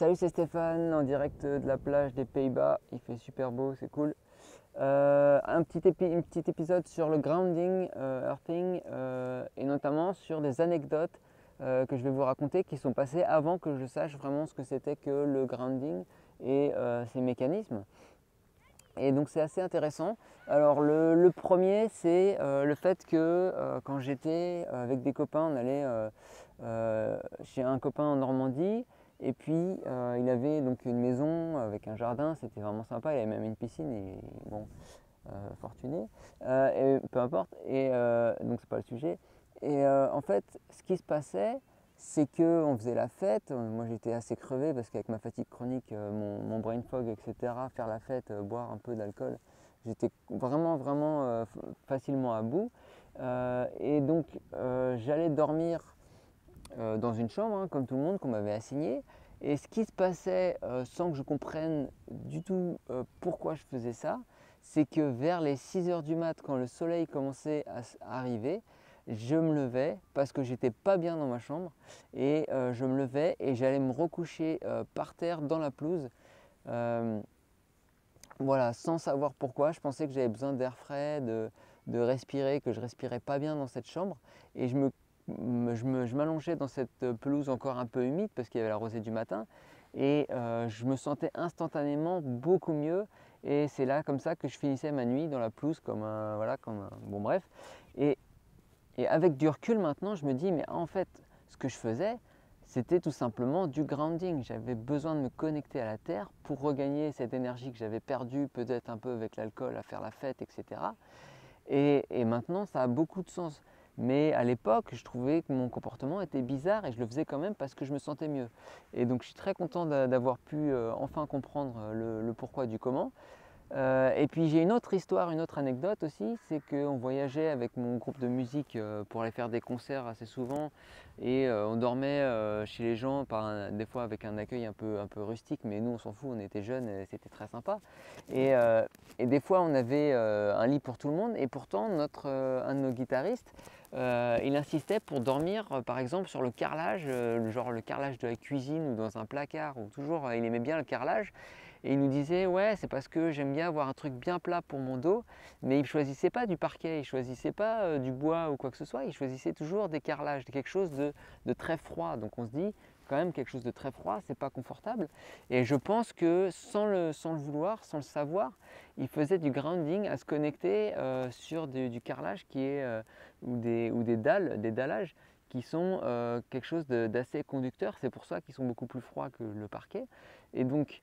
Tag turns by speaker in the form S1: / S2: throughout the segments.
S1: Salut, c'est Stéphane en direct de la plage des Pays-Bas. Il fait super beau, c'est cool. Un petit épisode sur le grounding, earthing, et notamment sur des anecdotes que je vais vous raconter qui sont passées avant que je sache vraiment ce que c'était que le grounding et ses mécanismes. Et donc c'est assez intéressant. Alors le premier, c'est le fait que quand j'étais avec des copains, on allait chez un copain en Normandie. Et puis il avait donc une maison avec un jardin, c'était vraiment sympa. Il avait même une piscine et bon, fortuné, et peu importe. Et donc c'est pas le sujet. Et en fait, ce qui se passait, c'est qu'on faisait la fête. Moi j'étais assez crevé parce qu'avec ma fatigue chronique, mon brain fog, etc., faire la fête, boire un peu d'alcool, j'étais vraiment facilement à bout. Et donc j'allais dormir dans une chambre, hein, comme tout le monde, qu'on m'avait assigné. Et ce qui se passait, sans que je comprenne du tout pourquoi je faisais ça, c'est que vers les 6 heures du mat, quand le soleil commençait à arriver, je me levais parce que j'étais pas bien dans ma chambre et je me levais et j'allais me recoucher par terre dans la pelouse. Euh, voilà, sans savoir pourquoi. Je pensais que j'avais besoin d'air frais, de respirer, que je respirais pas bien dans cette chambre. Et je m'allongeais dans cette pelouse encore un peu humide parce qu'il y avait la rosée du matin. Et je me sentais instantanément beaucoup mieux. Et c'est là comme ça que je finissais ma nuit dans la pelouse comme un, voilà, comme un, bon bref. Et, et avec du recul maintenant, je me dis, mais en fait, ce que je faisais, c'était tout simplement du grounding. J'avais besoin de me connecter à la terre pour regagner cette énergie que j'avais perdue peut-être un peu avec l'alcool, à faire la fête, etc. Et maintenant, ça a beaucoup de sens. Mais à l'époque, je trouvais que mon comportement était bizarre et je le faisais quand même parce que je me sentais mieux. Et donc, je suis très content d'avoir pu enfin comprendre le pourquoi du comment. Et puis j'ai une autre histoire, une autre anecdote aussi, c'est qu'on voyageait avec mon groupe de musique pour aller faire des concerts assez souvent et on dormait chez les gens des fois avec un accueil un peu rustique, mais nous on s'en fout, on était jeunes et c'était très sympa. Et, euh, et des fois on avait un lit pour tout le monde et pourtant un de nos guitaristes, il insistait pour dormir par exemple sur le carrelage, genre le carrelage de la cuisine ou dans un placard, ou toujours il aimait bien le carrelage. Et il nous disait, ouais, c'est parce que j'aime bien avoir un truc bien plat pour mon dos, mais il ne choisissait pas du parquet, il ne choisissait pas du bois ou quoi que ce soit, il choisissait toujours des carrelages, quelque chose de très froid. Donc on se dit, quand même, quelque chose de très froid, c'est pas confortable. Et je pense que sans le vouloir, sans le savoir, il faisait du grounding à se connecter sur du carrelage qui est, ou des dalles, des dallages qui sont quelque chose d'assez conducteur. C'est pour ça qu'ils sont beaucoup plus froids que le parquet. Et donc,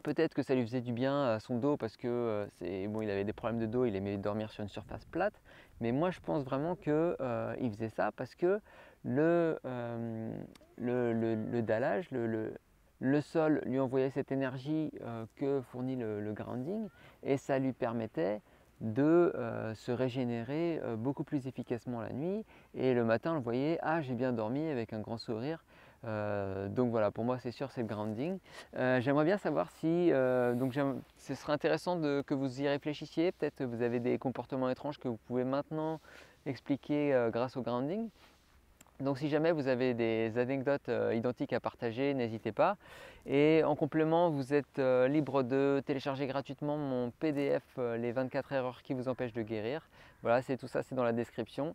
S1: peut-être que ça lui faisait du bien à son dos parce que bon, il avait des problèmes de dos, il aimait dormir sur une surface plate. Mais moi, je pense vraiment qu'il faisait ça parce que le dallage, le sol lui envoyait cette énergie que fournit le grounding et ça lui permettait de se régénérer beaucoup plus efficacement la nuit. Et le matin, on le voyait, ah, j'ai bien dormi avec un grand sourire. Donc voilà, pour moi, c'est sûr, c'est le grounding. J'aimerais bien savoir si, ce serait intéressant que vous y réfléchissiez. Peut-être vous avez des comportements étranges que vous pouvez maintenant expliquer grâce au grounding. Donc si jamais vous avez des anecdotes identiques à partager, n'hésitez pas. Et en complément, vous êtes libre de télécharger gratuitement mon PDF, les 24 erreurs qui vous empêchent de guérir. Voilà, c'est tout ça, c'est dans la description.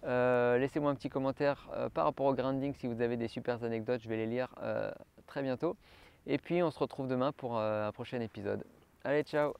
S1: Laissez-moi un petit commentaire par rapport au grounding si vous avez des super anecdotes, je vais les lire très bientôt. Et puis on se retrouve demain pour un prochain épisode. Allez, ciao!